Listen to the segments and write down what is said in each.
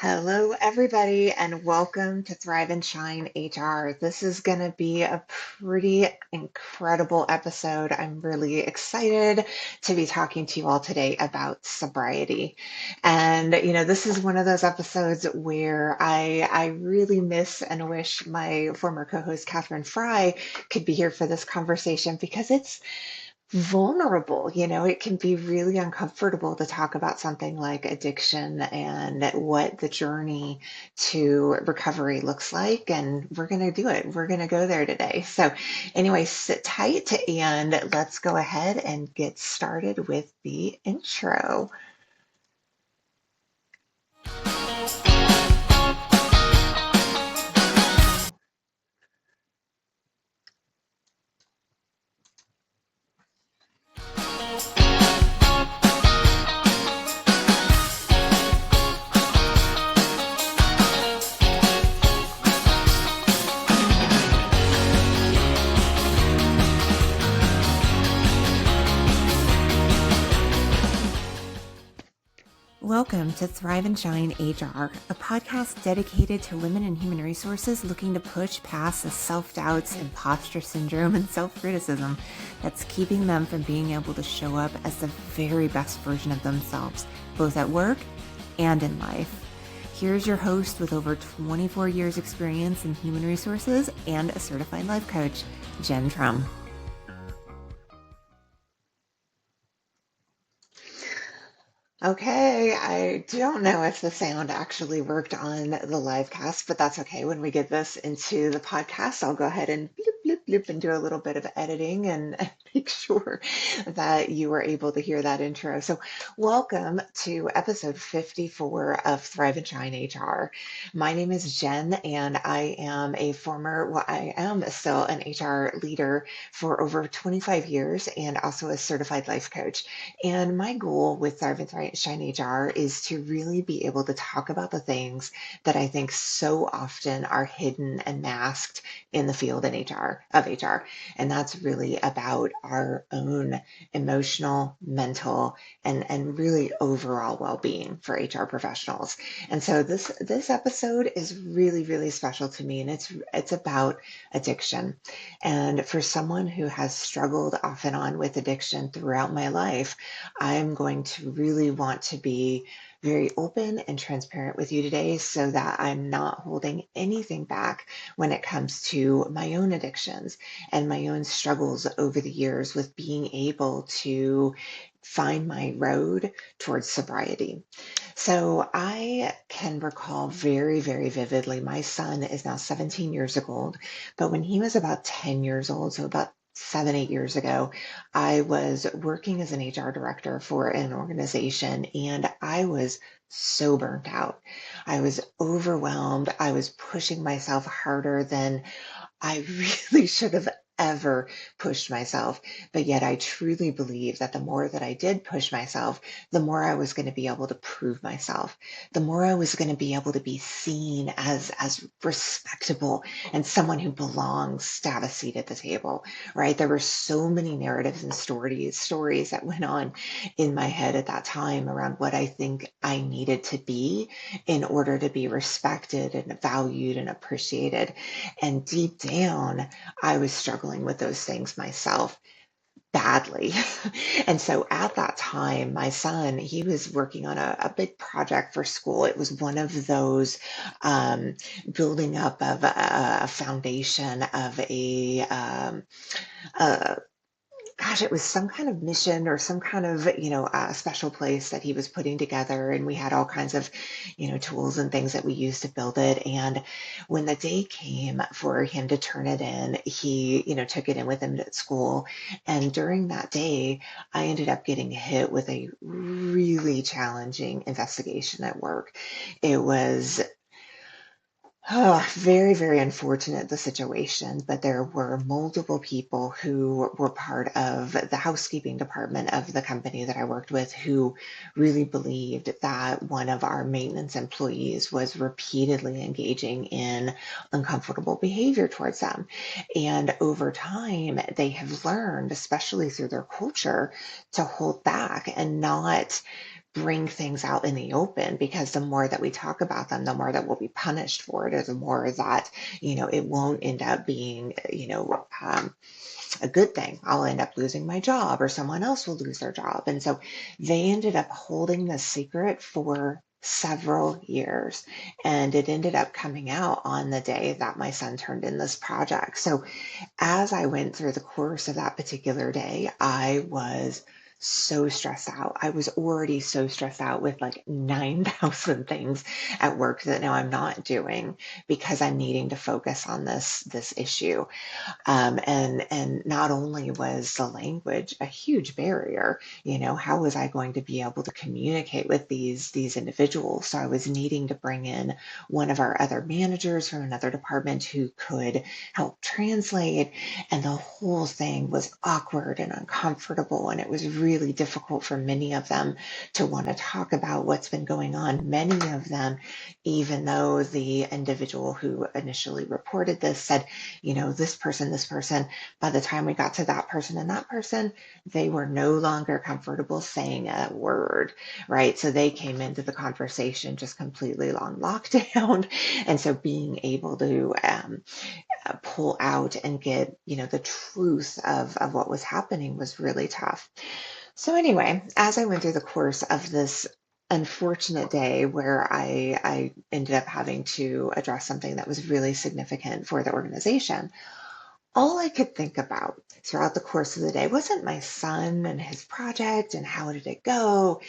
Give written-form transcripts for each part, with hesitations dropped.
Hello, everybody, and welcome to Thrive and Shine HR. This is going to be a pretty incredible episode. I'm really excited to be talking to you all today about sobriety. And, this is one of those episodes where I really miss and wish my former co host, Catherine Fry, could be here for this conversation because it's vulnerable. It can be really uncomfortable to talk about something like addiction and what the journey to recovery looks like. And we're going to do it. We're going to go there today. So, anyway, sit tight and let's go ahead and get started with the intro. Welcome to Thrive and Shine HR, a podcast dedicated to women in human resources looking to push past the self-doubts, imposter syndrome, and self-criticism that's keeping them from being able to show up as the very best version of themselves, both at work and in life. Here's your host with over 24 years experience in human resources and a certified life coach, Jen Trum. Okay, I don't know if the sound actually worked on the live cast, but that's okay. When we get this into the podcast, I'll go ahead and bloop, bloop, bloop and do a little bit of editing and make sure that you were able to hear that intro. So, welcome to episode 54 of Thrive and Shine HR. My name is Jen, and I am I am still an HR leader for over 25 years and also a certified life coach. And my goal with Thrive and Shine HR is to really be able to talk about the things that I think so often are hidden and masked in the field of HR. And that's really about our own emotional, mental, and really overall well-being for HR professionals. And so this episode is really, really special to me. And it's about addiction. And for someone who has struggled off and on with addiction throughout my life, I'm going to really want to be very open and transparent with you today so that I'm not holding anything back when it comes to my own addictions and my own struggles over the years with being able to find my road towards sobriety. So I can recall very, very vividly, my son is now 17 years old, but when he was about 10 years old, so about 7, 8 years ago, I was working as an HR director for an organization and I was so burnt out. I was overwhelmed. I was pushing myself harder than I really should have ever pushed myself. But yet I truly believe that the more that I did push myself, the more I was going to be able to prove myself, the more I was going to be able to be seen as respectable and someone who belongs to have a seat at the table, right? There were so many narratives and stories that went on in my head at that time around what I think I needed to be in order to be respected and valued and appreciated. And deep down, I was struggling with those things myself badly. And so at that time, my son, he was working on a big project for school. It was one of those um, building up of a foundation of a gosh, it was some kind of mission or some kind of, special place that he was putting together. And we had all kinds of, tools and things that we used to build it. And when the day came for him to turn it in, he, took it in with him at school. And during that day, I ended up getting hit with a really challenging investigation at work. It was very, very unfortunate, the situation, but there were multiple people who were part of the housekeeping department of the company that I worked with who really believed that one of our maintenance employees was repeatedly engaging in uncomfortable behavior towards them. And over time, they have learned, especially through their culture, to hold back and not bring things out in the open, because the more that we talk about them, the more that we'll be punished for it, or the more that, it won't end up being, a good thing. I'll end up losing my job, or someone else will lose their job. And so they ended up holding this secret for several years. And it ended up coming out on the day that my son turned in this project. So as I went through the course of that particular day, I was so stressed out. I was already so stressed out with like 9,000 things at work that now I'm not doing, because I'm needing to focus on this issue. And not only was the language a huge barrier, how was I going to be able to communicate with these individuals? So I was needing to bring in one of our other managers from another department who could help translate, and the whole thing was awkward and uncomfortable, and it was really difficult for many of them to want to talk about what's been going on. Many of them, even though the individual who initially reported this said, this person, by the time we got to that person and that person, they were no longer comfortable saying a word, right? So they came into the conversation just completely on lockdown. And so being able to pull out and get, the truth of what was happening was really tough. So anyway, as I went through the course of this unfortunate day where I ended up having to address something that was really significant for the organization, all I could think about throughout the course of the day wasn't my son and his project and how did it go.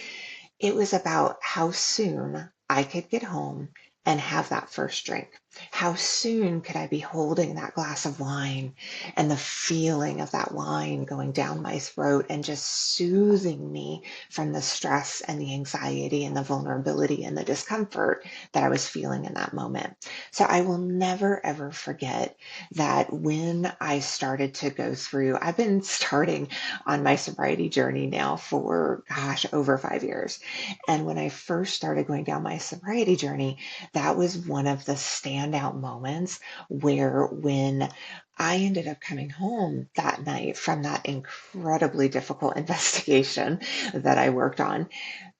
It was about how soon I could get home and have that first drink. How soon could I be holding that glass of wine and the feeling of that wine going down my throat and just soothing me from the stress and the anxiety and the vulnerability and the discomfort that I was feeling in that moment. So I will never, ever forget that when I started to go through, I've been starting on my sobriety journey now for, gosh, over 5 years. And when I first started going down my sobriety journey, that was one of the standout moments where, when I ended up coming home that night from that incredibly difficult investigation that I worked on,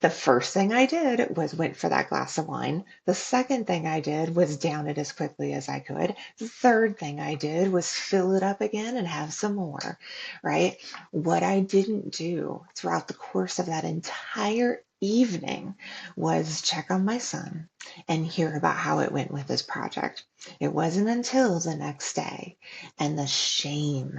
the first thing I did was went for that glass of wine. The second thing I did was down it as quickly as I could. The third thing I did was fill it up again and have some more, right? What I didn't do throughout the course of that entire evening was check on my son and hear about how it went with his project. It wasn't until the next day, and the shame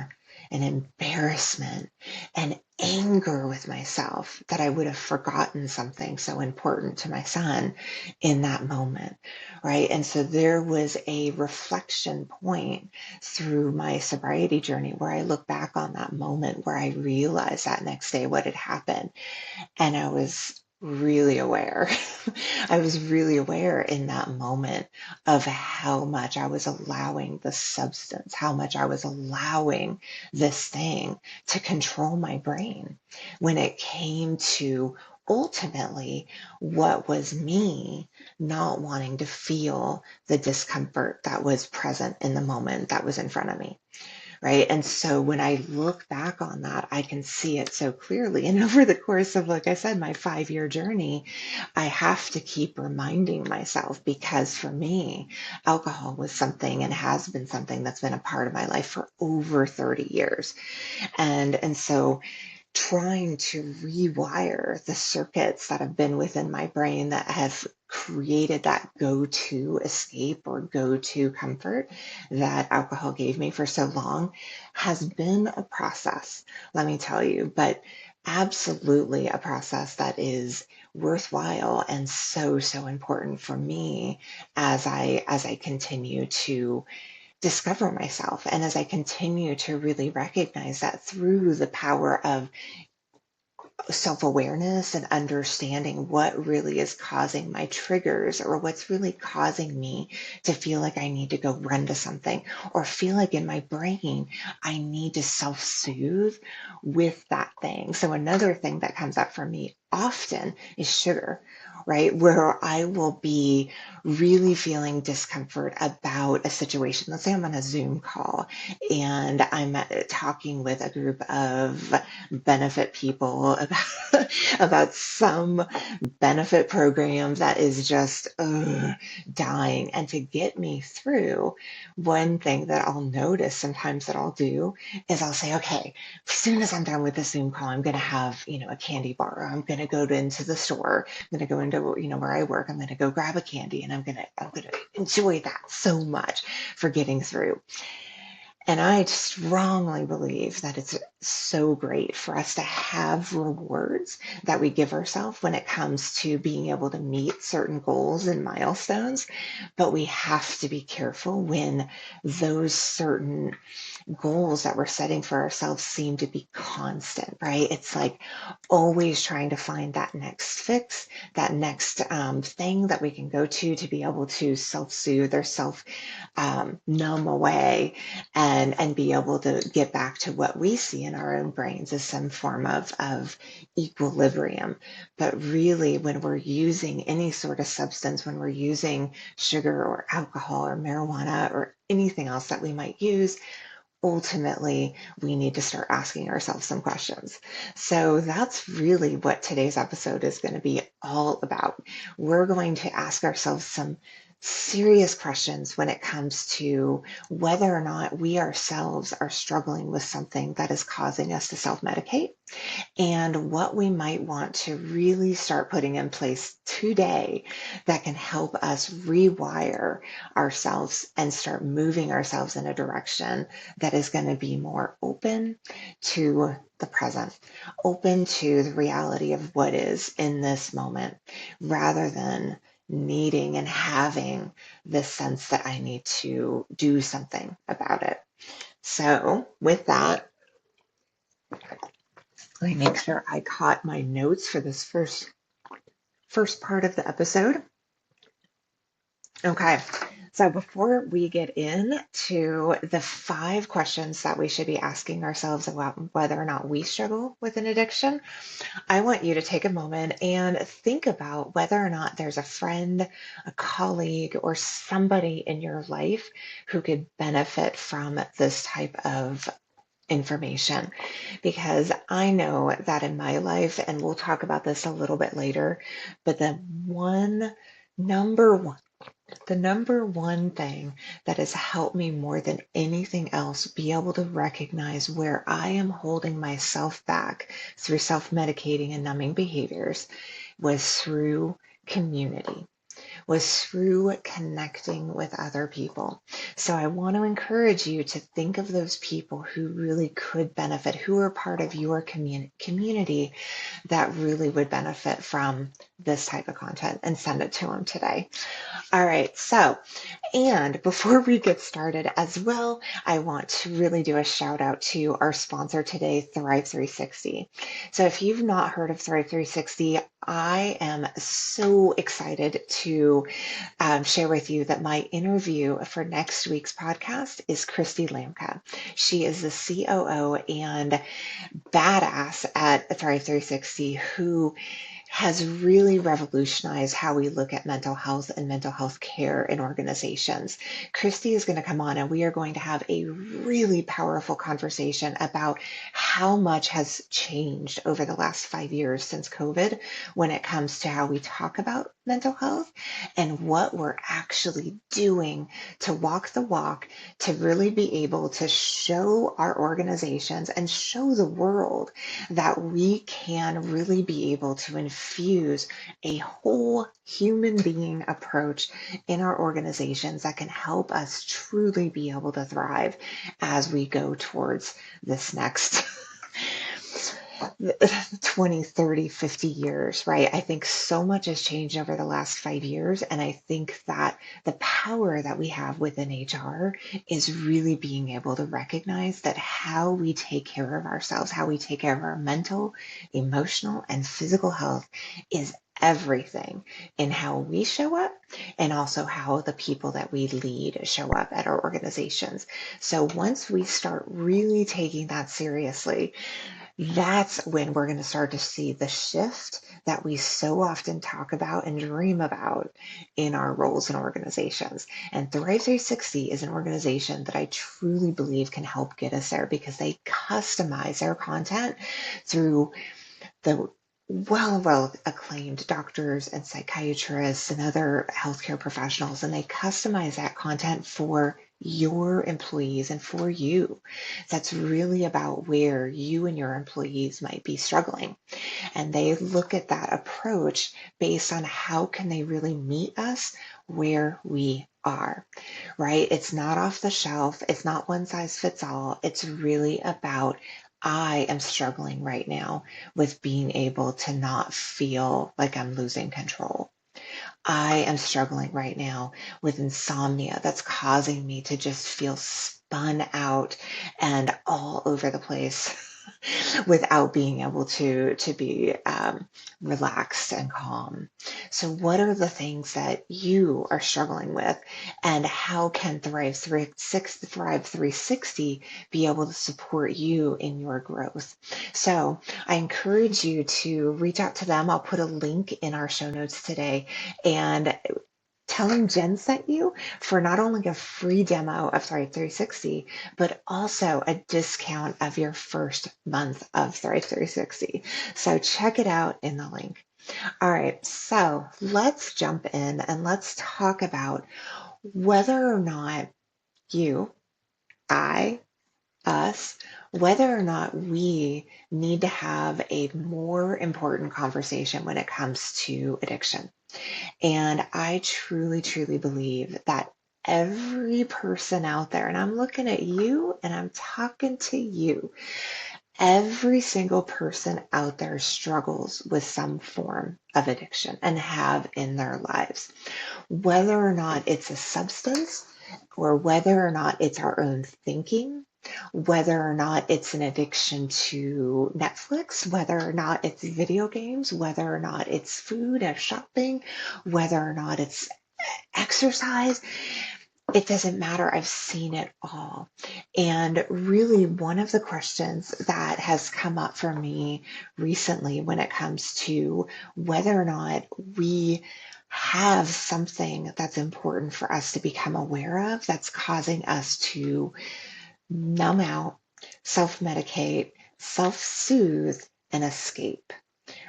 and embarrassment and anger with myself, that I would have forgotten something so important to my son in that moment, right? And so there was a reflection point through my sobriety journey where I look back on that moment, where I realized that next day what had happened. And I was really aware. I was really aware in that moment of how much I was allowing the substance, how much I was allowing this thing to control my brain when it came to ultimately what was me not wanting to feel the discomfort that was present in the moment that was in front of me, right? And so when I look back on that, I can see it so clearly. And over the course of, like I said, my 5 year journey, I have to keep reminding myself, because for me, alcohol was something, and has been something, that's been a part of my life for over 30 years. And so trying to rewire the circuits that have been within my brain that have created that go-to escape or go-to comfort that alcohol gave me for so long has been a process, let me tell you, but absolutely a process that is worthwhile and so, so important for me as I continue to discover myself, and as I continue to really recognize that through the power of self-awareness and understanding what really is causing my triggers, or what's really causing me to feel like I need to go run to something, or feel like in my brain I need to self-soothe with that thing. So another thing that comes up for me often is sugar. right? Where I will be really feeling discomfort about a situation. Let's say I'm on a Zoom call and I'm talking with a group of benefit people about some benefit program that is just dying. And to get me through, one thing that I'll notice sometimes that I'll do is I'll say, okay, as soon as I'm done with the Zoom call, I'm going to have, a candy bar. I'm going to go into the store. I'm going to go into, where I work. I'm going to go grab a candy and I'm going to enjoy that so much for getting through. And I strongly believe that it's so great for us to have rewards that we give ourselves when it comes to being able to meet certain goals and milestones. But we have to be careful when those certain goals that we're setting for ourselves seem to be constant, right? It's like always trying to find that next fix, that next thing that we can go to be able to self-soothe or self numb away and be able to get back to what we see in our own brains as some form of equilibrium. But really, when we're using any sort of substance, when we're using sugar or alcohol or marijuana or anything else that we might use, ultimately, we need to start asking ourselves some questions. So that's really what today's episode is going to be all about. We're going to ask ourselves some serious questions when it comes to whether or not we ourselves are struggling with something that is causing us to self-medicate, and what we might want to really start putting in place today that can help us rewire ourselves and start moving ourselves in a direction that is going to be more open to the present, open to the reality of what is in this moment, rather than needing and having this sense that I need to do something about it. So, with that, let me make sure I caught my notes for this first part of the episode. Okay, so before we get into the 5 questions that we should be asking ourselves about whether or not we struggle with an addiction, I want you to take a moment and think about whether or not there's a friend, a colleague, or somebody in your life who could benefit from this type of information, because I know that in my life, and we'll talk about this a little bit later, but number one, the number one thing that has helped me more than anything else be able to recognize where I am holding myself back through self-medicating and numbing behaviors was through community, was through connecting with other people. So I want to encourage you to think of those people who really could benefit, who are part of your community that really would benefit from this type of content, and send it to them today. All right, so, and before we get started as well, I want to really do a shout out to our sponsor today, Thrive 360. So if you've not heard of Thrive 360, I am so excited to share with you that my interview for next week's podcast is Christy Lamka. She is the COO and badass at Thrive 360 who has really revolutionized how we look at mental health and mental health care in organizations. Christy is going to come on and we are going to have a really powerful conversation about how much has changed over the last 5 years since COVID when it comes to how we talk about mental health and what we're actually doing to walk the walk, to really be able to show our organizations and show the world that we can really be able to infuse a whole human being approach in our organizations that can help us truly be able to thrive as we go towards this next 20, 30, 50 years, right? I think so much has changed over the last 5 years. And I think that the power that we have within HR is really being able to recognize that how we take care of ourselves, how we take care of our mental, emotional, and physical health is everything in how we show up and also how the people that we lead show up at our organizations. So once we start really taking that seriously, that's when we're going to start to see the shift that we so often talk about and dream about in our roles and organizations. And Thrive 360 is an organization that I truly believe can help get us there because they customize their content through the well acclaimed doctors and psychiatrists and other healthcare professionals, and they customize that content for your employees and for you. That's really about where you and your employees might be struggling. And they look at that approach based on how can they really meet us where we are, right? It's not off the shelf. It's not one size fits all. It's really about I am struggling right now with being able to not feel like I'm losing control. I am struggling right now with insomnia that's causing me to just feel spun out and all over the place without being able to be relaxed and calm. So what are the things that you are struggling with, and how can Thrive 360 be able to support you in your growth? So I encourage you to reach out to them. I'll put a link in our show notes today, and tell them Jen sent you for not only a free demo of Thrive 360, but also a discount of your first month of Thrive 360. So check it out in the link. All right, so let's jump in and let's talk about whether or not you, I, us, whether or not we need to have a more important conversation when it comes to addiction. And I truly, truly believe that every person out there, and I'm looking at you and I'm talking to you, every single person out there struggles with some form of addiction and have in their lives. Whether or not it's a substance, or whether or not it's our own thinking, whether or not it's an addiction to Netflix, whether or not it's video games, whether or not it's food and shopping, whether or not it's exercise, it doesn't matter. I've seen it all. And really, one of the questions that has come up for me recently when it comes to whether or not we have something that's important for us to become aware of that's causing us to numb out, self medicate, self soothe, and escape,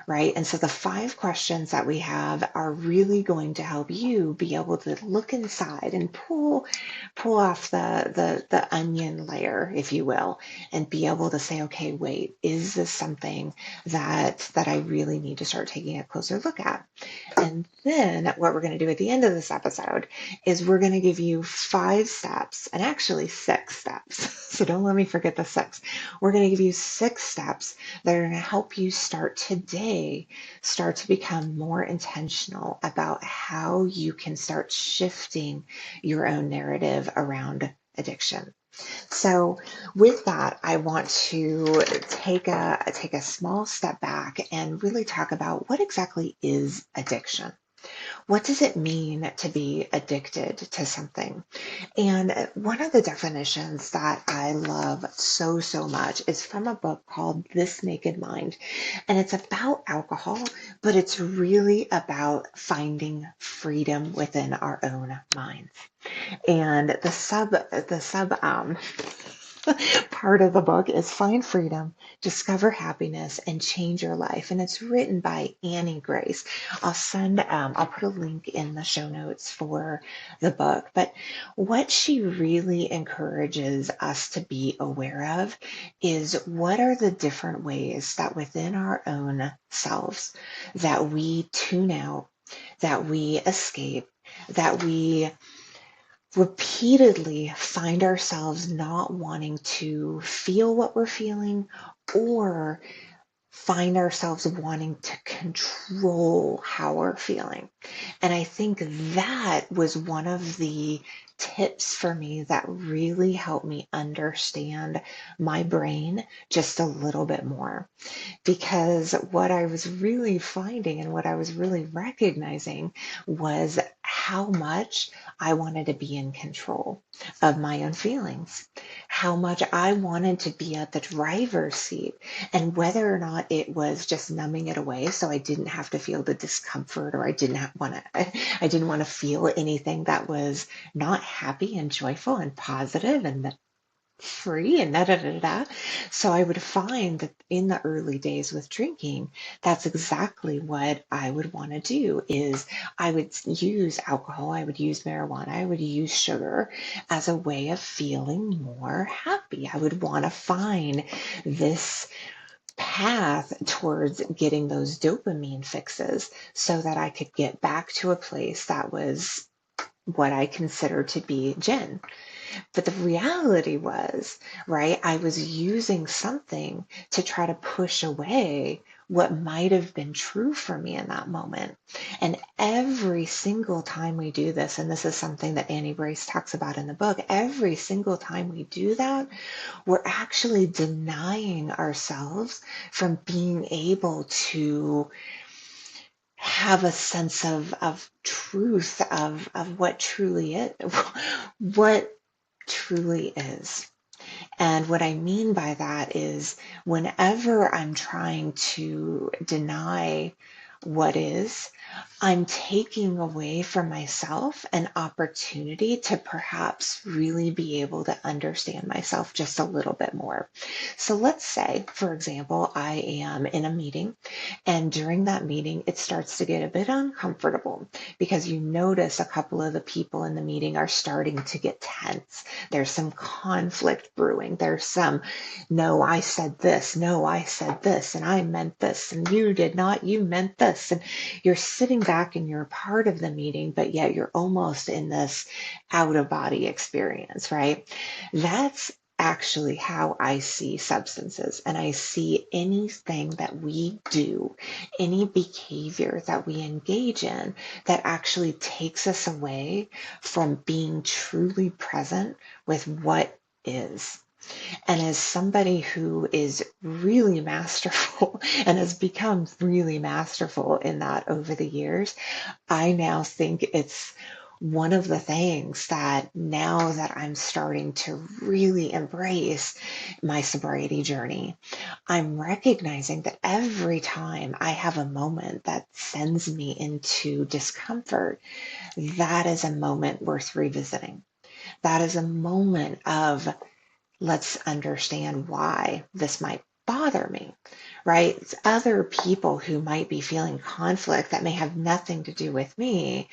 right? And so the 5 questions that we have are really going to help you be able to look inside and pull off the onion layer, if you will, and be able to say, okay, wait, is this something that I really need to start taking a closer look at? And then what we're going to do at the end of this episode is we're going to give you 5 steps, and actually 6 steps. So don't let me forget the 6. We're going to give you 6 steps that are going to help you start today, start to become more intentional about how you can start shifting your own narrative around addiction. So with that, I want to take a small step back and really talk about what exactly is addiction. What does it mean to be addicted to something? And one of the definitions that I love so, so much is from a book called This Naked Mind. And it's about alcohol, but it's really about finding freedom within our own minds. And the sub part of the book is Find Freedom, Discover Happiness, and Change Your Life. And it's written by Annie Grace. I'll put a link in the show notes for the book. But what she really encourages us to be aware of is what are the different ways that within our own selves that we tune out, that we escape, that we repeatedly find ourselves not wanting to feel what we're feeling, or find ourselves wanting to control how we're feeling. And I think that was one of the tips for me that really helped me understand my brain just a little bit more. Because what I was really finding and what I was really recognizing was how much I wanted to be in control of my own feelings, how much I wanted to be at the driver's seat, and whether or not it was just numbing it away so I didn't have to feel the discomfort, or I didn't want to feel anything that was not happy and joyful and positive and free and da da da da. So I would find that in the early days with drinking, that's exactly what I would want to do is I would use alcohol, I would use marijuana, I would use sugar as a way of feeling more happy. I would want to find this path towards getting those dopamine fixes so that I could get back to a place that was what I consider to be Jen. But the reality was, right, I was using something to try to push away what might have been true for me in that moment. And every single time we do this, and this is something that Annie Brace talks about in the book, every single time we do that, we're actually denying ourselves from being able to have a sense of truth of what truly is, what truly is. And what I mean by that is whenever I'm trying to deny what is, I'm taking away from myself an opportunity to perhaps really be able to understand myself just a little bit more. So let's say, for example, I am in a meeting, and during that meeting, it starts to get a bit uncomfortable because you notice a couple of the people in the meeting are starting to get tense. There's some conflict brewing. There's some, no, I said this, no, I said this, and I meant this, and you did not, you meant this. And you're sitting back and you're a part of the meeting, but yet you're almost in this out of body experience, right? That's actually how I see substances, and I see anything that we do, any behavior that we engage in that actually takes us away from being truly present with what is. And as somebody who is really masterful and has become really masterful in that over the years, I now think it's one of the things that now that I'm starting to really embrace my sobriety journey, I'm recognizing that every time I have a moment that sends me into discomfort, that is a moment worth revisiting. That is a moment of let's understand why this might bother me, right? It's other people who might be feeling conflict that may have nothing to do with me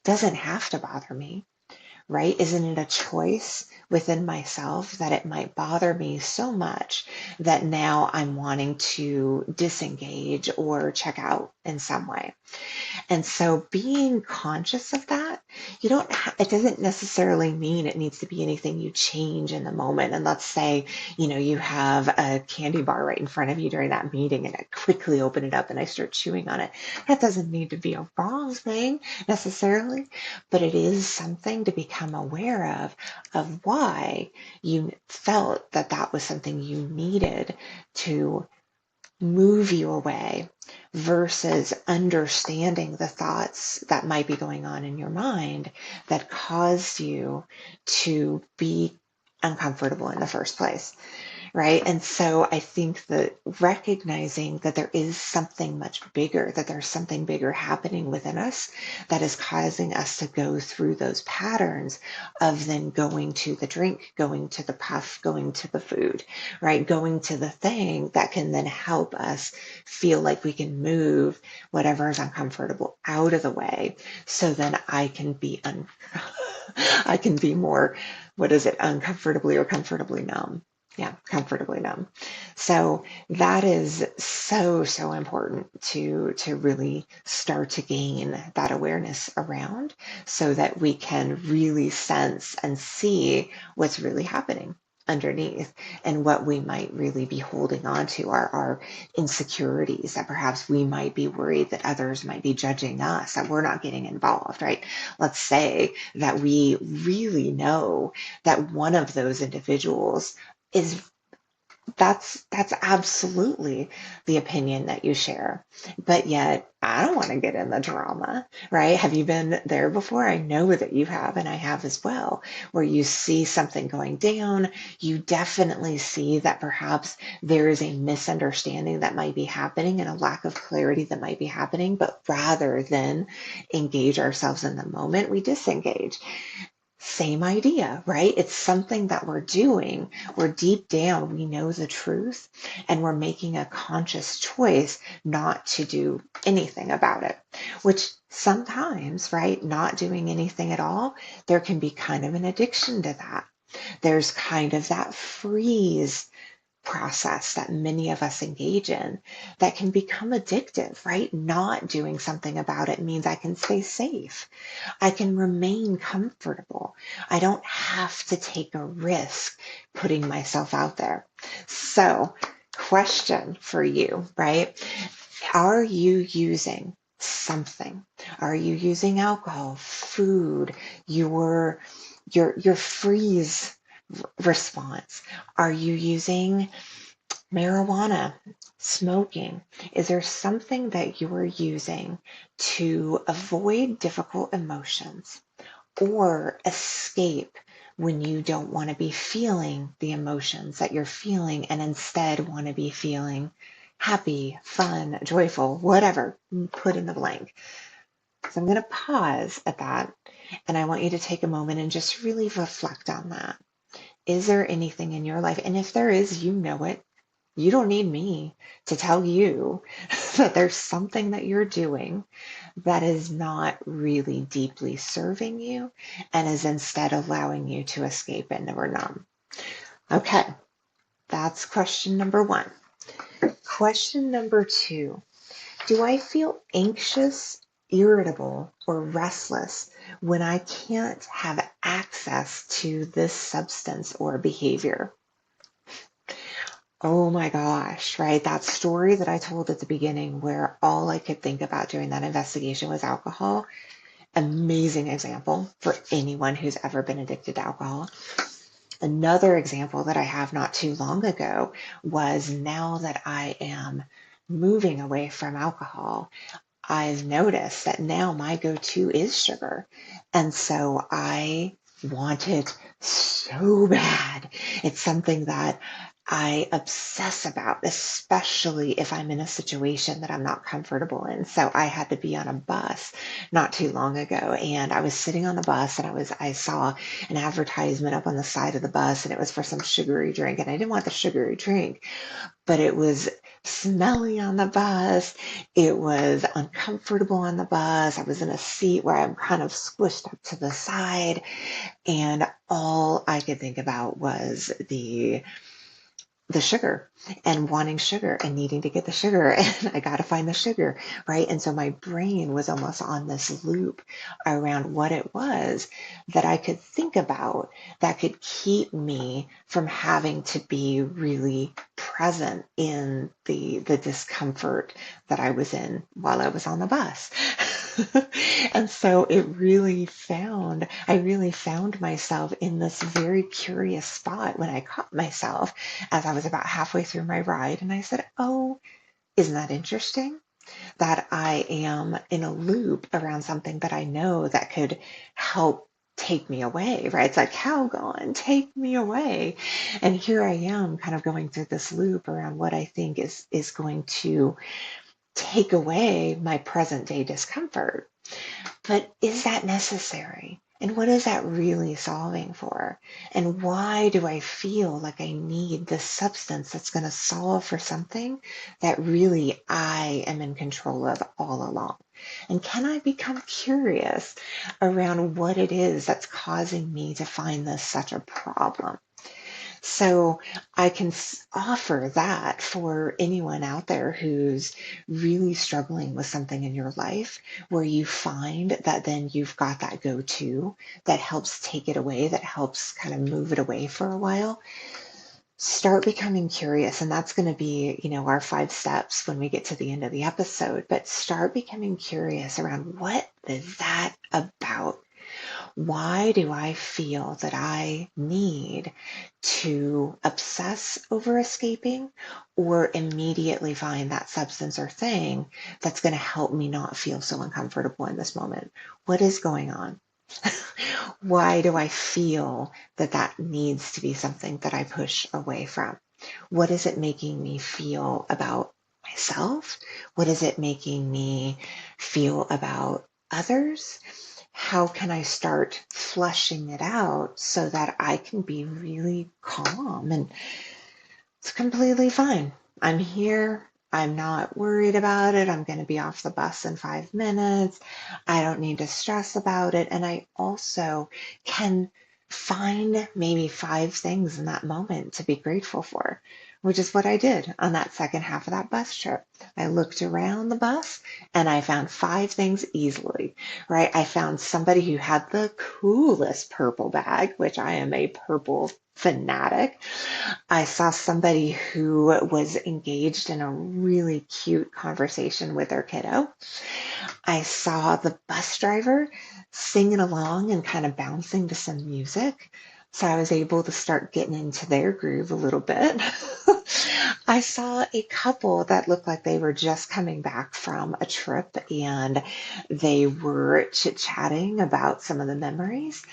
doesn't have to bother me, right? Isn't it a choice within myself that it might bother me so much that now I'm wanting to disengage or check out in some way? And so being conscious of that, it doesn't necessarily mean it needs to be anything you change in the moment. And let's say, you have a candy bar right in front of you during that meeting and I quickly open it up and I start chewing on it. That doesn't need to be a wrong thing necessarily, but it is something to become aware of why you felt that that was something you needed to move you away versus understanding the thoughts that might be going on in your mind that caused you to be uncomfortable in the first place, right? And so I think that recognizing that there is something much bigger, that there's something bigger happening within us that is causing us to go through those patterns of then going to the drink, going to the puff, going to the food, right? Going to the thing that can then help us feel like we can move whatever is uncomfortable out of the way. So then I can be more, what is it, uncomfortably or comfortably numb. Yeah, comfortably numb. So that is so, so important to really start to gain that awareness around so that we can really sense and see what's really happening. underneath, and what we might really be holding on to are our insecurities, that perhaps we might be worried that others might be judging us, that we're not getting involved, right? Let's say that we really know that one of those individuals is that's absolutely the opinion that you share. But yet, I don't want to get in the drama, right? Have you been there before? I know that you have, and I have as well, where you see something going down. You definitely see that perhaps there is a misunderstanding that might be happening and a lack of clarity that might be happening. But rather than engage ourselves in the moment, we disengage. Same idea, right? It's something that we're doing where deep down we know the truth and we're making a conscious choice not to do anything about it, which sometimes, right, not doing anything at all, there can be kind of an addiction to that. There's kind of that freeze process that many of us engage in that can become addictive, right? Not doing something about it means I can stay safe. I can remain comfortable. I don't have to take a risk putting myself out there. So, question for you, right? Are you using something? Are you using alcohol, food, your freeze response? Are you using marijuana, smoking? Is there something that you are using to avoid difficult emotions or escape when you don't want to be feeling the emotions that you're feeling and instead want to be feeling happy, fun, joyful, whatever, put in the blank? So I'm going to pause at that and I want you to take a moment and just really reflect on that. Is there anything in your life? And if there is, you know it. You don't need me to tell you that there's something that you're doing that is not really deeply serving you and is instead allowing you to escape and or numb. Okay, that's question number one. Question number two. Do I feel anxious, irritable, or restless when I can't have access to this substance or behavior? Oh my gosh, right? That story that I told at the beginning, where all I could think about during that investigation was alcohol. Amazing example for anyone who's ever been addicted to alcohol. Another example that I have not too long ago was now that I am moving away from alcohol, I've noticed that now my go-to is sugar. And so I want it so bad. It's something that I obsess about, especially if I'm in a situation that I'm not comfortable in. So I had to be on a bus not too long ago, and I was sitting on the bus and I saw an advertisement up on the side of the bus and it was for some sugary drink, and I didn't want the sugary drink, but it was smelly on the bus. It was uncomfortable on the bus. I was in a seat where I'm kind of squished up to the side, and all I could think about was the sugar and wanting sugar and needing to get the sugar and I got to find the sugar, right? And so my brain was almost on this loop around what it was that I could think about that could keep me from having to be really present in the discomfort that I was in while I was on the bus. And so I really found myself in this very curious spot when I caught myself as I was about halfway through my ride. And I said, oh, isn't that interesting? That I am in a loop around something that I know that could help take me away, right? It's like, Calgon, take me away. And here I am kind of going through this loop around what I think is going to take away my present day discomfort. But is that necessary? And what is that really solving for? And why do I feel like I need this substance that's going to solve for something that really I am in control of all along? And can I become curious around what it is that's causing me to find this such a problem? So I can offer that for anyone out there who's really struggling with something in your life, where you find that then you've got that go-to that helps take it away, that helps kind of move it away for a while. Start becoming curious, and that's going to be, our 5 steps when we get to the end of the episode. But start becoming curious around, what is that about? Why do I feel that I need to obsess over escaping, or immediately find that substance or thing that's going to help me not feel so uncomfortable in this moment? What is going on? Why do I feel that that needs to be something that I push away from? What is it making me feel about myself? What is it making me feel about others? How can I start flushing it out so that I can be really calm and it's completely fine? I'm here. I'm not worried about it. I'm going to be off the bus in 5 minutes. I don't need to stress about it. And I also can find maybe 5 things in that moment to be grateful for, which is what I did on that second half of that bus trip. I looked around the bus and I found 5 things easily, right? I found somebody who had the coolest purple bag, which I am a purple fanatic. I saw somebody who was engaged in a really cute conversation with their kiddo. I saw the bus driver singing along and kind of bouncing to some music. So I was able to start getting into their groove a little bit. I saw a couple that looked like they were just coming back from a trip, and they were chit-chatting about some of the memories.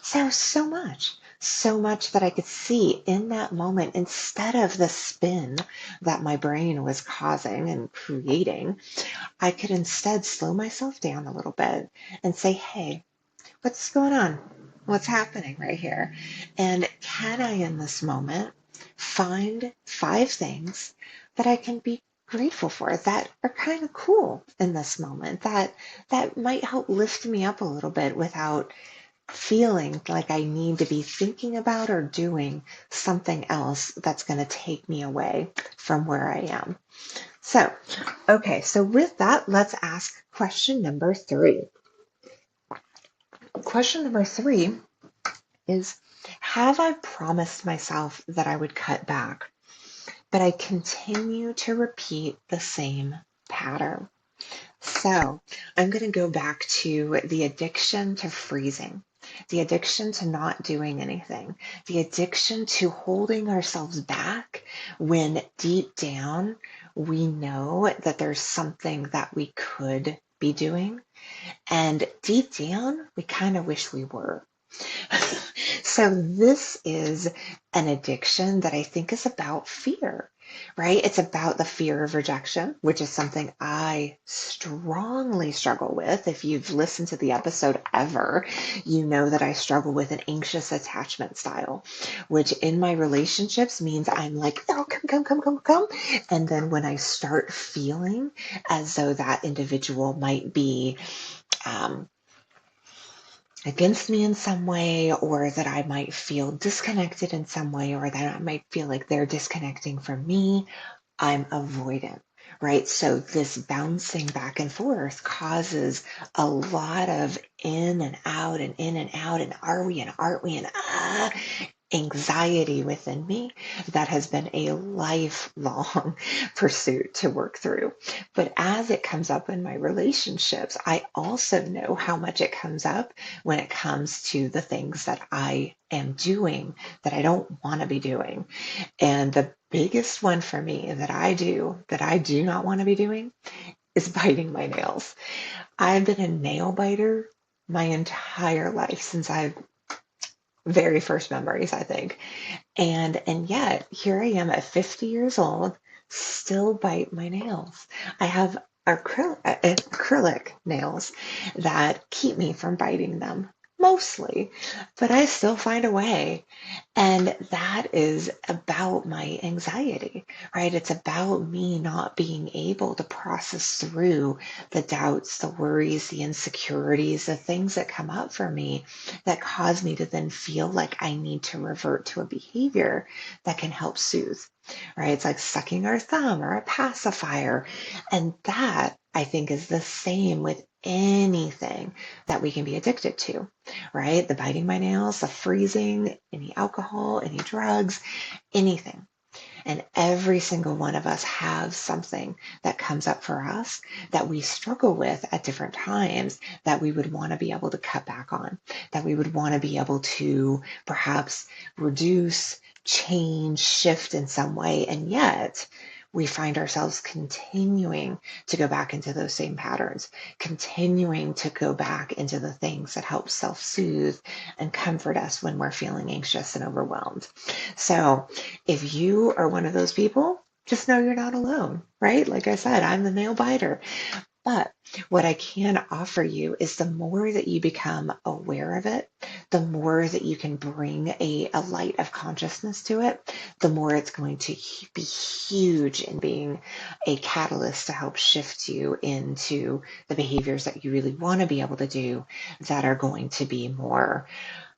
So much that I could see in that moment, instead of the spin that my brain was causing and creating, I could instead slow myself down a little bit and say, hey, what's going on? What's happening right here? And can I, in this moment, find 5 things that I can be grateful for, that are kind of cool in this moment, that might help lift me up a little bit without feeling like I need to be thinking about or doing something else that's going to take me away from where I am. So, okay, so with that, let's ask question number 3. Question number 3 is, have I promised myself that I would cut back, but I continue to repeat the same pattern? So I'm going to go back to the addiction to freezing, the addiction to not doing anything, the addiction to holding ourselves back when deep down we know that there's something that we could be doing. And deep down, we kind of wish we were. So this is an addiction that I think is about fear, right? It's about the fear of rejection, which is something I strongly struggle with. If you've listened to the episode ever, you know that I struggle with an anxious attachment style, which in my relationships means I'm like, oh, come, come, come, come, come. And then when I start feeling as though that individual might be against me in some way, or that I might feel disconnected in some way, or that I might feel like they're disconnecting from me, I'm avoidant, right? So this bouncing back and forth causes a lot of in and out and in and out, and are we and aren't we, and anxiety within me that has been a lifelong pursuit to work through. But as it comes up in my relationships, I also know how much it comes up when it comes to the things that I am doing that I don't want to be doing. And the biggest one for me that I do not want to be doing is biting my nails. I've been a nail biter my entire life, since I've very first memories, I think. And yet here I am at 50 years old, still bite my nails. I have acrylic nails that keep me from biting them. mostly, but I still find a way. And that is about my anxiety, right? It's about me not being able to process through the doubts, the worries, the insecurities, the things that come up for me that cause me to then feel like I need to revert to a behavior that can help soothe, right? It's like sucking our thumb or a pacifier. And that I think is the same with anything that we can be addicted to, right? The biting my nails, the freezing, any alcohol, any drugs, anything. And every single one of us have something that comes up for us that we struggle with at different times that we would want to be able to cut back on, that we would want to be able to perhaps reduce, change, shift in some way. And yet, we find ourselves continuing to go back into those same patterns, continuing to go back into the things that help self soothe and comfort us when we're feeling anxious and overwhelmed. So, if you are one of those people, just know you're not alone, right? Like I said, I'm the nail biter. But what I can offer you is the more that you become aware of it, the more that you can bring a light of consciousness to it, the more it's going to be huge in being a catalyst to help shift you into the behaviors that you really want to be able to do that are going to be more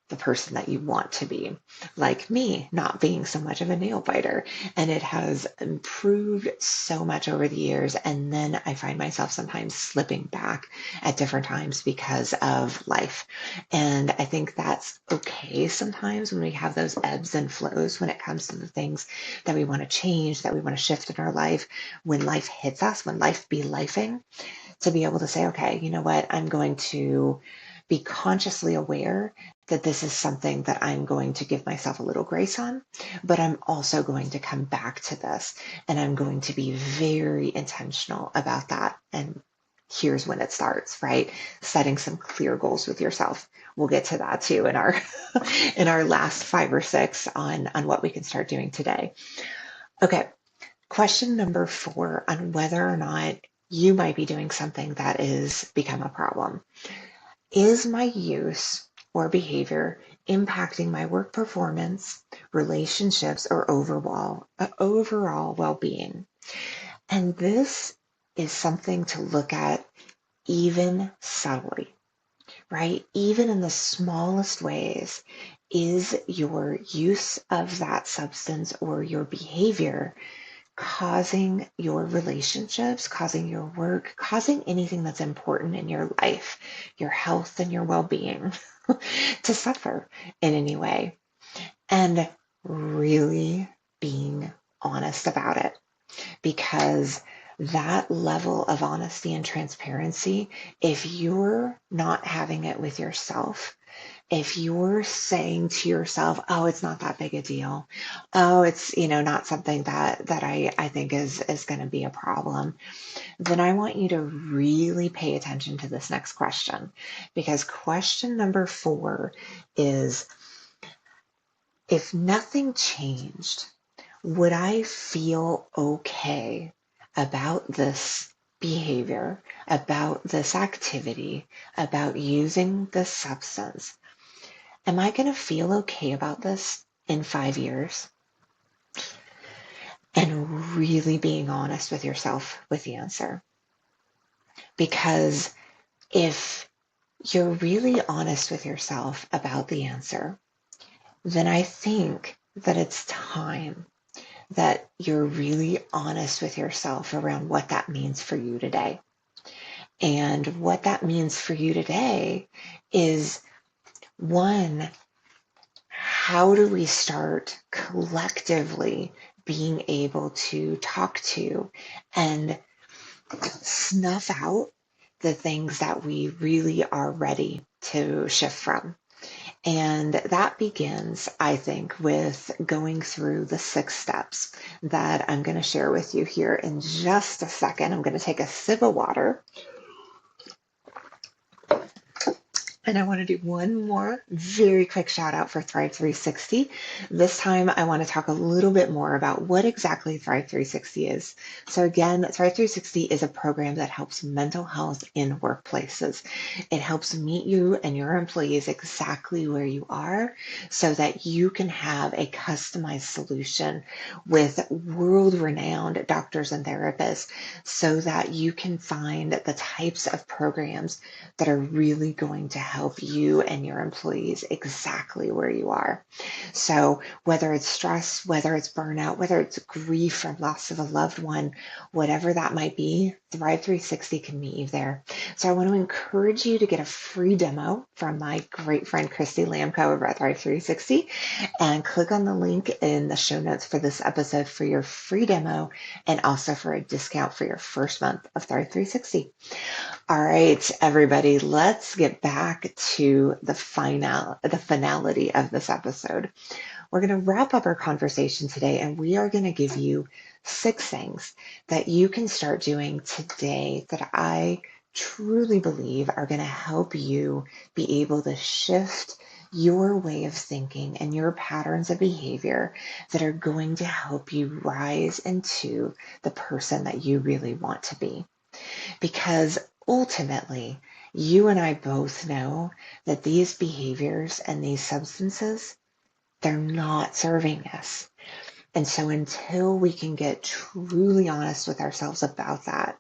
the person that you want to be, like me, not being so much of a nail biter. And it has improved so much over the years. And then I find myself sometimes slipping back at different times because of life. And I think that's okay sometimes when we have those ebbs and flows when it comes to the things that we want to change, that we want to shift in our life, when life hits us, when life be lifing, to be able to say, okay, you know what, I'm going to be consciously aware that this is something that I'm going to give myself a little grace on, but I'm also going to come back to this and I'm going to be very intentional about that. And here's when it starts, right? Setting some clear goals with yourself. We'll get to that too in our in our last 5 or 6 on what we can start doing today. Okay, question number 4 on whether or not you might be doing something that is become a problem. Is my use or behavior impacting my work performance, relationships, or overall well-being? And this is something to look at even subtly, right? Even in the smallest ways, is your use of that substance or your behavior causing your relationships, causing your work, causing anything that's important in your life, your health and your well-being to suffer in any way? And really being honest about it, because that level of honesty and transparency, if you're not having it with yourself, if you're saying to yourself, oh, it's not that big a deal, oh, it's, not something that I think is going to be a problem, then I want you to really pay attention to this next question, because question number 4 is, if nothing changed, would I feel okay about this behavior, about this activity, about using this substance? Am I going to feel okay about this in 5 years? And really being honest with yourself with the answer. Because if you're really honest with yourself about the answer, then I think that it's time that you're really honest with yourself around what that means for you today. And what that means for you today is, one, how do we start collectively being able to talk to and snuff out the things that we really are ready to shift from? And that begins, I think, with going through the 6 steps that I'm going to share with you here in just a second. I'm going to take a sip of water. And I want to do one more very quick shout out for Thrive 360. This time, I want to talk a little bit more about what exactly Thrive 360 is. So, again, Thrive 360 is a program that helps mental health in workplaces. It helps meet you and your employees exactly where you are so that you can have a customized solution with world renowned doctors and therapists so that you can find the types of programs that are really going to help you and your employees exactly where you are. So whether it's stress, whether it's burnout, whether it's grief or loss of a loved one, whatever that might be, Thrive 360 can meet you there. So I want to encourage you to get a free demo from my great friend Christy Lamco over at Thrive 360 and click on the link in the show notes for this episode for your free demo and also for a discount for your first month of Thrive 360. All right, everybody, let's get back to the finality of this episode. We're going to wrap up our conversation today, and we are going to give you 6 things that you can start doing today that I truly believe are going to help you be able to shift your way of thinking and your patterns of behavior that are going to help you rise into the person that you really want to be. Because ultimately, you and I both know that these behaviors and these substances, they're not serving us. And so until we can get truly honest with ourselves about that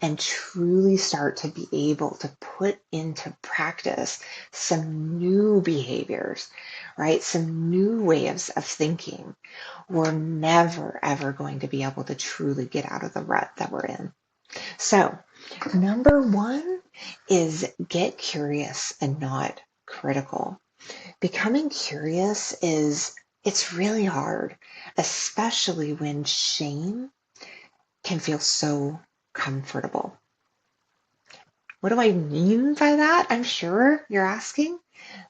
and truly start to be able to put into practice some new behaviors, right? Some new ways of thinking, we're never, ever going to be able to truly get out of the rut that we're in. So, number 1 is get curious and not critical. Becoming curious it's really hard, especially when shame can feel so comfortable. What do I mean by that? I'm sure you're asking.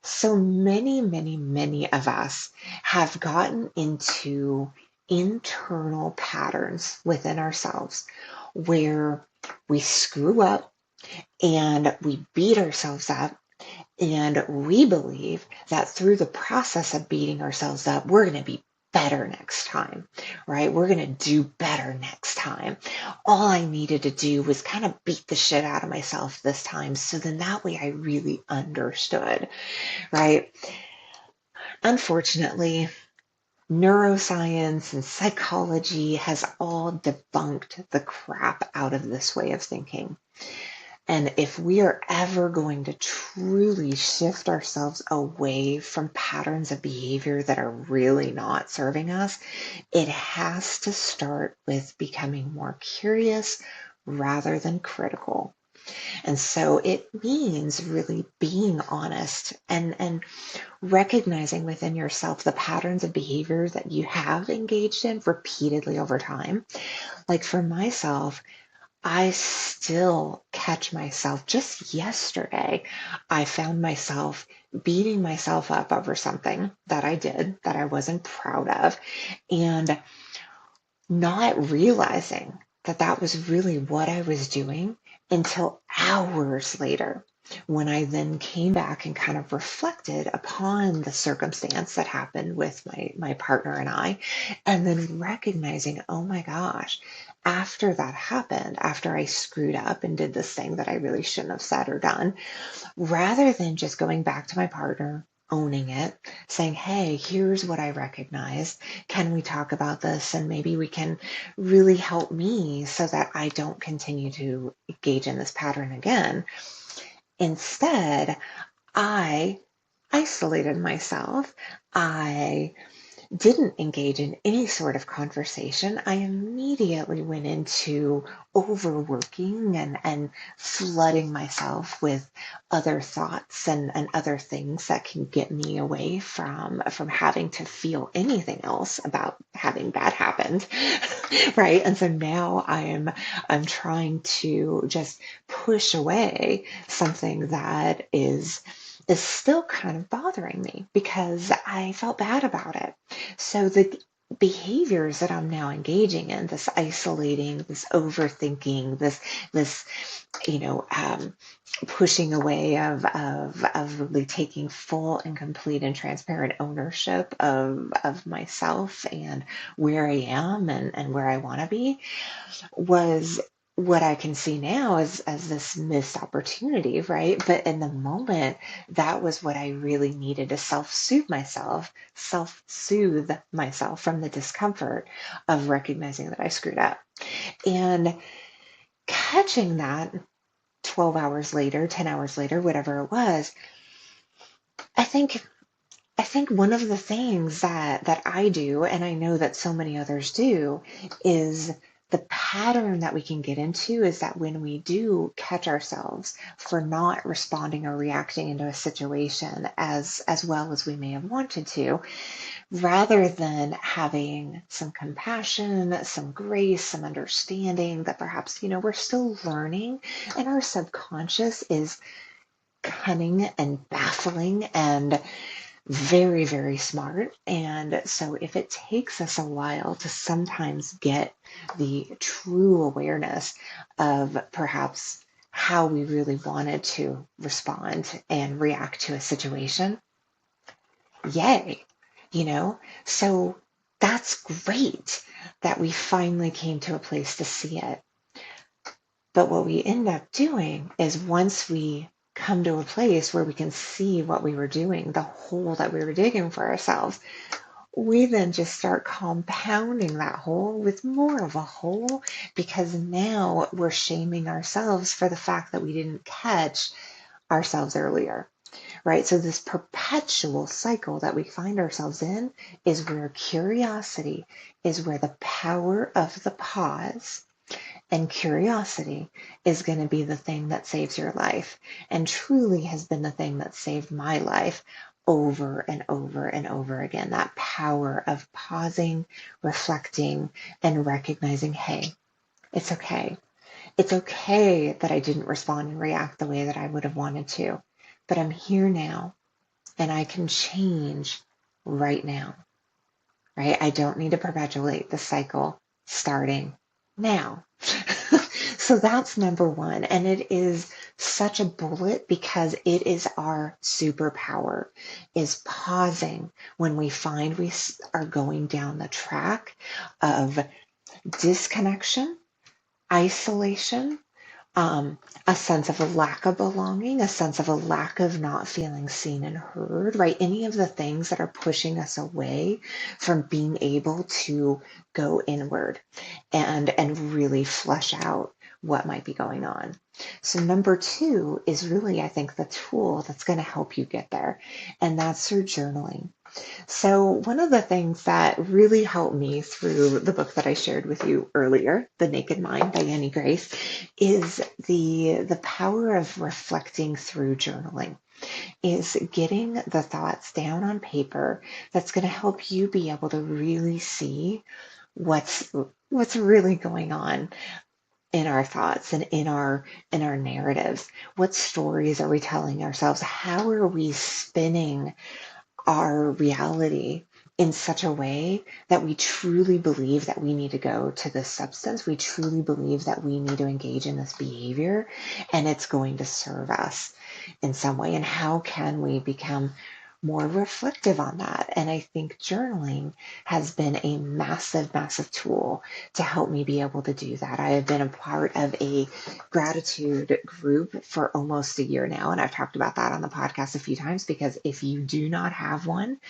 So many, many, many of us have gotten into internal patterns within ourselves where we screw up and we beat ourselves up, and we believe that through the process of beating ourselves up, we're going to be better next time, right? We're going to do better next time. All I needed to do was kind of beat the shit out of myself this time. So then that way I really understood, right? Unfortunately, neuroscience and psychology has all debunked the crap out of this way of thinking. And if we are ever going to truly shift ourselves away from patterns of behavior that are really not serving us, it has to start with becoming more curious rather than critical. And so it means really being honest and recognizing within yourself the patterns of behavior that you have engaged in repeatedly over time. Like for myself, I still catch myself. Just yesterday, I found myself beating myself up over something that I did that I wasn't proud of and not realizing that that was really what I was doing until hours later when I then came back and kind of reflected upon the circumstance that happened with my partner and I, and then recognizing, oh my gosh, after that happened, after I screwed up and did this thing that I really shouldn't have said or done, rather than just going back to my partner, owning it, saying, hey, here's what I recognize. Can we talk about this? And maybe we can really help me so that I don't continue to engage in this pattern again. Instead, I isolated myself. I didn't engage in any sort of conversation. I immediately went into overworking and flooding myself with other thoughts and other things that can get me away from having to feel anything else about having that happened. Right. And so now I'm trying to just push away something that is still kind of bothering me because I felt bad about it. So behaviors that I'm now engaging in, this isolating, this overthinking, this you know, pushing away of really taking full and complete and transparent ownership of myself and where I am and where I want to be, was what I can see now as this missed opportunity, right? But in the moment, that was what I really needed to self-soothe myself from the discomfort of recognizing that I screwed up. And catching that 12 hours later, 10 hours later, whatever it was, I think I think one of the things that I do, and I know that so many others do, is the pattern that we can get into is that when we do catch ourselves for not responding or reacting into a situation as well as we may have wanted to, rather than having some compassion, some grace, some understanding that perhaps, we're still learning and our subconscious is cunning and baffling and very, very smart. And so if it takes us a while to sometimes get the true awareness of perhaps how we really wanted to respond and react to a situation, yay, you know? So that's great that we finally came to a place to see it. But what we end up doing is once we come to a place where we can see what we were doing, the hole that we were digging for ourselves, we then just start compounding that hole with more of a hole because now we're shaming ourselves for the fact that we didn't catch ourselves earlier, right? So this perpetual cycle that we find ourselves in is where curiosity is where the power of the pause and curiosity is going to be the thing that saves your life, and truly has been the thing that saved my life over and over and over again. That power of pausing, reflecting, and recognizing, hey, it's okay. It's okay that I didn't respond and react the way that I would have wanted to, but I'm here now and I can change right now, right? I don't need to perpetuate the cycle starting now. So that's number one. And it is such a bullet because it is our superpower, is pausing when we find we are going down the track of disconnection, isolation, a sense of a lack of belonging, a sense of a lack of not feeling seen and heard, right? Any of the things that are pushing us away from being able to go inward and really flesh out what might be going on. So number two is really, I think, the tool that's going to help you get there, and that's through journaling. So one of the things that really helped me through the book that I shared with you earlier, The Naked Mind by Annie Grace, is the power of reflecting through journaling, is getting the thoughts down on paper that's going to help you be able to really see what's really going on in our thoughts and in our narratives. What stories are we telling ourselves? How are we spinning our reality in such a way that we truly believe that we need to go to this substance. We truly believe that we need to engage in this behavior and it's going to serve us in some way. And how can we become more reflective on that? And I think journaling has been a massive, massive tool to help me be able to do that. I have been a part of a gratitude group for almost a year now, and I've talked about that on the podcast a few times because if you do not have one,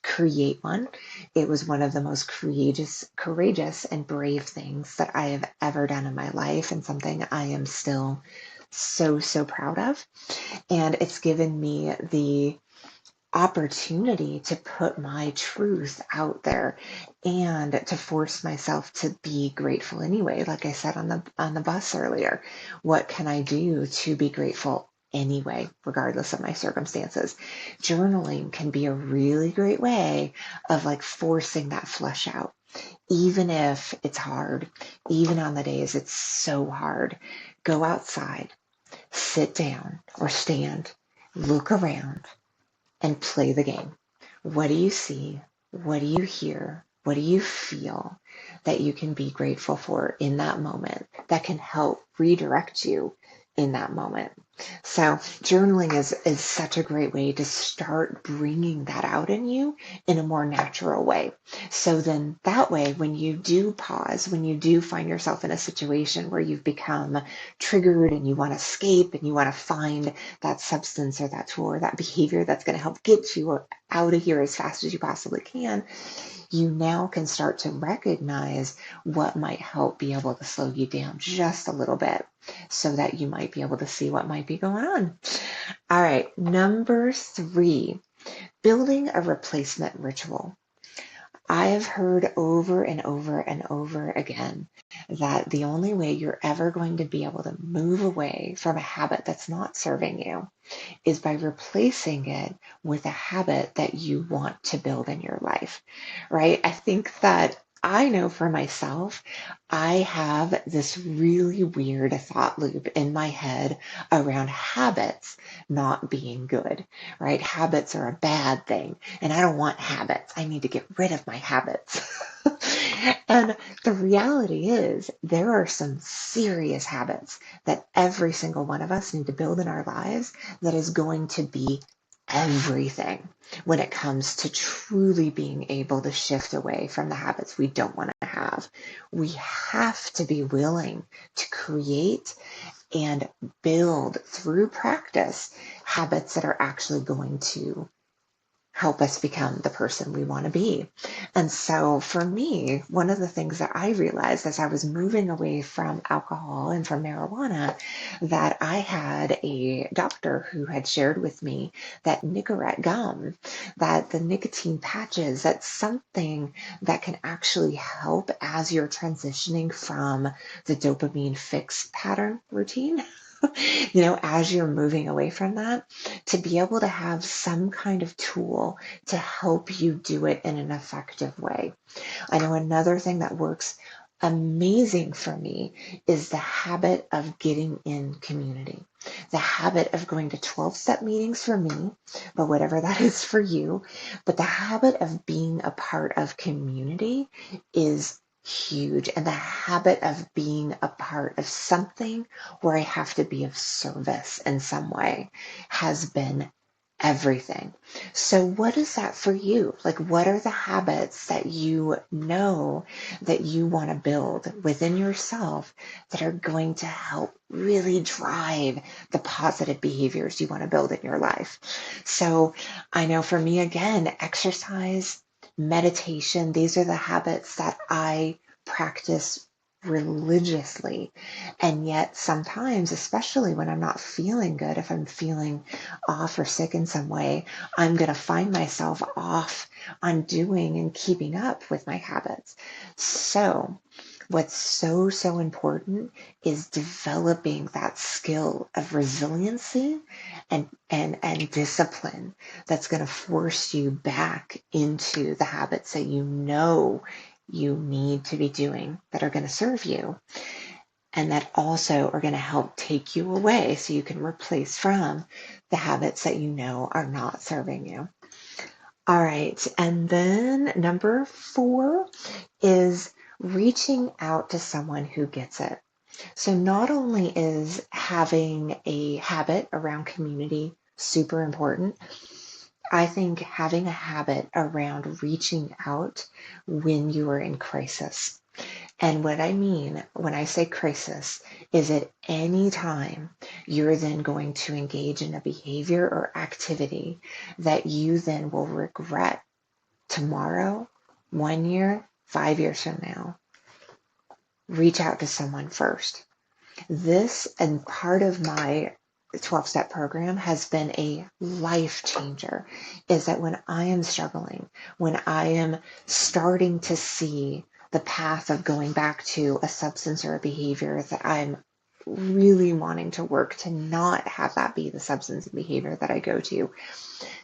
create one. It was one of the most courageous and brave things that I have ever done in my life, and something I am still so, so proud of. And it's given me the opportunity to put my truth out there and to force myself to be grateful anyway. Like I said on the bus earlier, what can I do to be grateful anyway, regardless of my circumstances? Journaling can be a really great way of like forcing that flush out, even if it's hard, even on the days it's so hard. Go outside, sit down or stand, look around and play the game. What do you see? What do you hear? What do you feel that you can be grateful for in that moment that can help redirect you in that moment? So journaling is such a great way to start bringing that out in you in a more natural way. So then that way, when you do pause, when you do find yourself in a situation where you've become triggered and you want to escape and you want to find that substance or that tool or that behavior that's going to help get you out of here as fast as you possibly can, you now can start to recognize what might help be able to slow you down just a little bit so that you might be able to see what might be going on. All right, number 3, building a replacement ritual. I have heard over and over and over again that the only way you're ever going to be able to move away from a habit that's not serving you is by replacing it with a habit that you want to build in your life, right? I think that I know for myself, I have this really weird thought loop in my head around habits not being good, right? Habits are a bad thing, and I don't want habits. I need to get rid of my habits. And the reality is, there are some serious habits that every single one of us need to build in our lives that is going to be everything when it comes to truly being able to shift away from the habits we don't want to have. We have to be willing to create and build through practice habits that are actually going to help us become the person we want to be. And so for me, one of the things that I realized as I was moving away from alcohol and from marijuana, that I had a doctor who had shared with me that Nicorette gum, that the nicotine patches, that's something that can actually help as you're transitioning from the dopamine fix pattern routine. As you're moving away from that, to be able to have some kind of tool to help you do it in an effective way. I know another thing that works amazing for me is the habit of getting in community. The habit of going to 12-step meetings for me, but whatever that is for you. But the habit of being a part of community is huge. And the habit of being a part of something where I have to be of service in some way has been everything. So what is that for you? Like, what are the habits that you know that you want to build within yourself that are going to help really drive the positive behaviors you want to build in your life? So I know for me, again, exercise, meditation, these are the habits that I practice religiously. And yet sometimes, especially when I'm not feeling good, if I'm feeling off or sick in some way, I'm going to find myself off on doing and keeping up with my habits. So what's so important is developing that skill of resiliency and discipline that's going to force you back into the habits that you know you need to be doing that are going to serve you and that also are going to help take you away so you can replace from the habits that you know are not serving you. All right. And then number 4 is reaching out to someone who gets it. So not only is having a habit around community super important, I think having a habit around reaching out when you are in crisis. And what I mean when I say crisis is at any time you're then going to engage in a behavior or activity that you then will regret tomorrow, 1 year, 5 years from now. Reach out to someone first. This and part of my 12-step program has been a life changer, is that when I am struggling, when I am starting to see the path of going back to a substance or a behavior that I'm really wanting to work to not have that be the substance and behavior that I go to,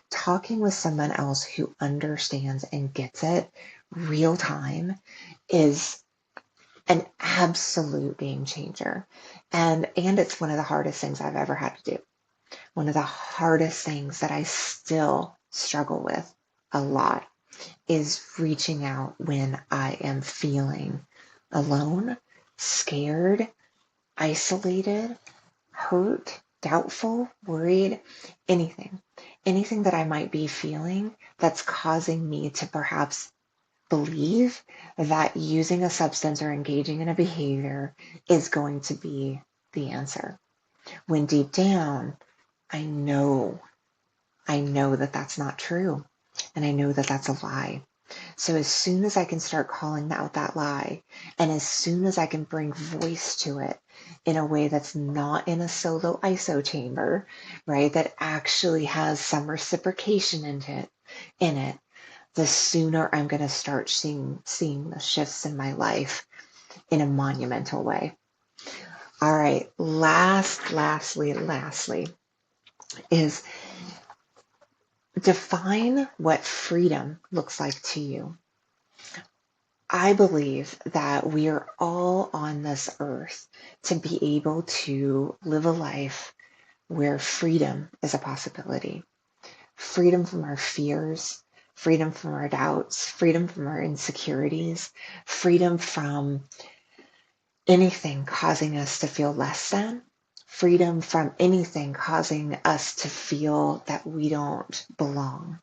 talking with someone else who understands and gets it real time is an absolute game changer. And it's one of the hardest things I've ever had to do. One of the hardest things that I still struggle with a lot. is reaching out when I am feeling alone, scared, isolated, hurt, doubtful, worried, anything. Anything that I might be feeling that's causing me to perhaps believe that using a substance or engaging in a behavior is going to be the answer. When deep down, I know, I know that that's not true. And I know that that's a lie. So as soon as I can start calling out that lie, and as soon as I can bring voice to it in a way that's not in a solo ISO chamber, right, that actually has some reciprocation in it, the sooner I'm going to start seeing the shifts in my life in a monumental way. All right, lastly, is define what freedom looks like to you. I believe that we are all on this earth to be able to live a life where freedom is a possibility. Freedom from our fears, freedom from our doubts, freedom from our insecurities, freedom from anything causing us to feel less than, freedom from anything causing us to feel that we don't belong.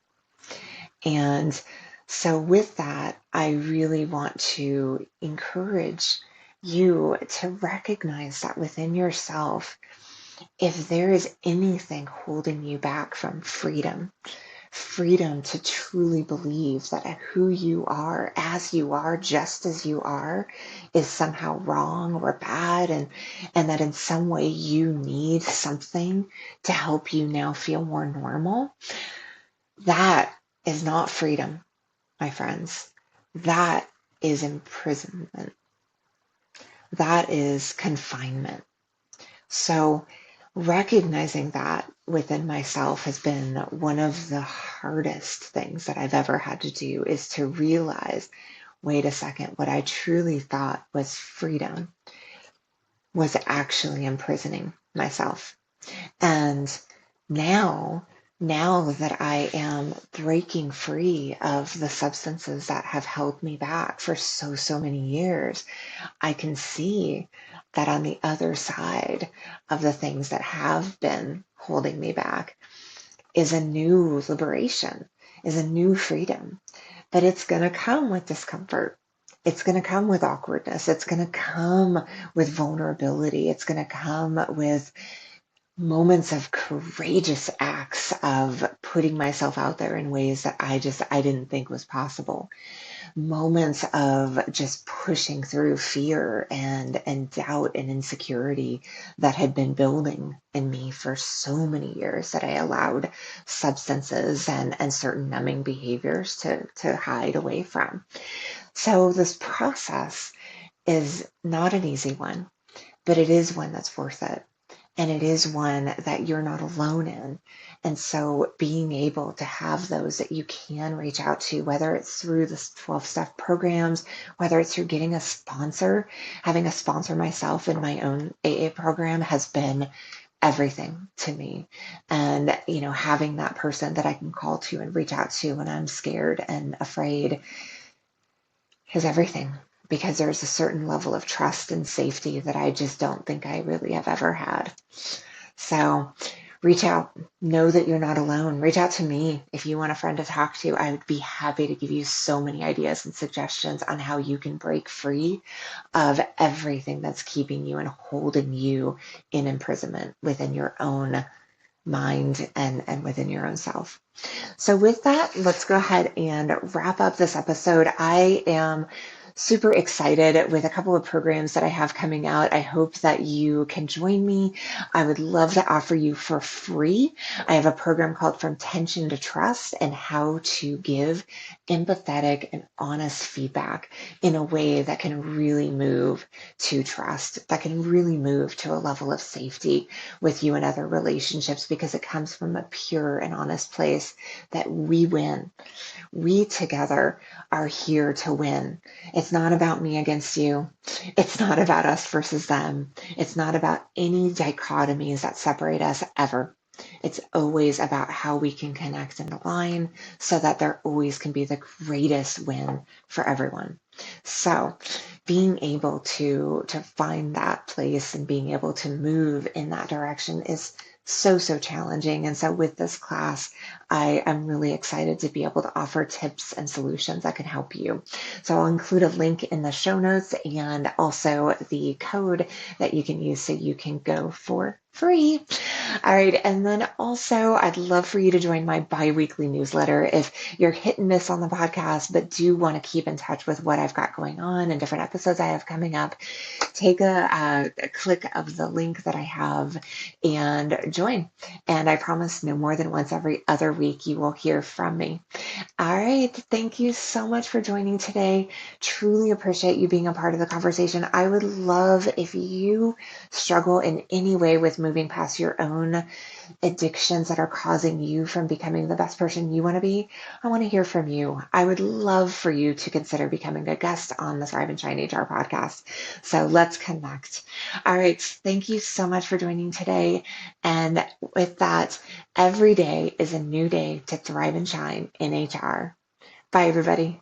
And so, with that, I really want to encourage you to recognize that within yourself, if there is anything holding you back from freedom, freedom to truly believe that who you are, as you are, just as you are, is somehow wrong or bad, and that in some way you need something to help you now feel more normal, that is not freedom, my friends. That is imprisonment. That is confinement. So recognizing that within myself has been one of the hardest things that I've ever had to do, is to realize, wait a second, what I truly thought was freedom was actually imprisoning myself. And now, now that I am breaking free of the substances that have held me back for so many years, I can see that on the other side of the things that have been holding me back is a new liberation, is a new freedom. But it's going to come with discomfort. It's going to come with awkwardness. It's going to come with vulnerability. It's going to come with moments of courageous acts of putting myself out there in ways that I didn't think was possible. Moments of just pushing through fear and doubt and insecurity that had been building in me for so many years, that I allowed substances and certain numbing behaviors to hide away from. So this process is not an easy one, but it is one that's worth it. And it is one that you're not alone in. And so being able to have those that you can reach out to, whether it's through the 12-step programs, whether it's through getting a sponsor, having a sponsor myself in my own AA program has been everything to me. And, having that person that I can call to and reach out to when I'm scared and afraid is everything, because there's a certain level of trust and safety that I just don't think I really have ever had. So reach out. Know that you're not alone. Reach out to me if you want a friend to talk to. I would be happy to give you so many ideas and suggestions on how you can break free of everything that's keeping you and holding you in imprisonment within your own mind and within your own self. So with that, let's go ahead and wrap up this episode. I am super excited with a couple of programs that I have coming out. I hope that you can join me. I would love to offer you for free. I have a program called From Tension to Trust, and how to give empathetic and honest feedback in a way that can really move to trust, that can really move to a level of safety with you and other relationships, because it comes from a pure and honest place that we win. We together are here to win. It's not about me against you. It's not about us versus them. It's not about any dichotomies that separate us ever. It's always about how we can connect and align so that there always can be the greatest win for everyone. So being able to find that place and being able to move in that direction is so challenging. And so with this class, I am really excited to be able to offer tips and solutions that can help you. So I'll include a link in the show notes and also the code that you can use so you can go for free. All right. And then also, I'd love for you to join my bi-weekly newsletter. If you're hit and miss on the podcast, but do want to keep in touch with what I've got going on and different episodes I have coming up, take a click of the link that I have and join. And I promise no more than once every other week you will hear from me. All right. Thank you so much for joining today. Truly appreciate you being a part of the conversation. I would love if you struggle in any way with moving past your own addictions that are causing you from becoming the best person you want to be. I want to hear from you. I would love for you to consider becoming a guest on the Thrive and Shine HR podcast. So let's connect. All right. Thank you so much for joining today. And with that, every day is a new day to thrive and shine in HR. Bye, everybody.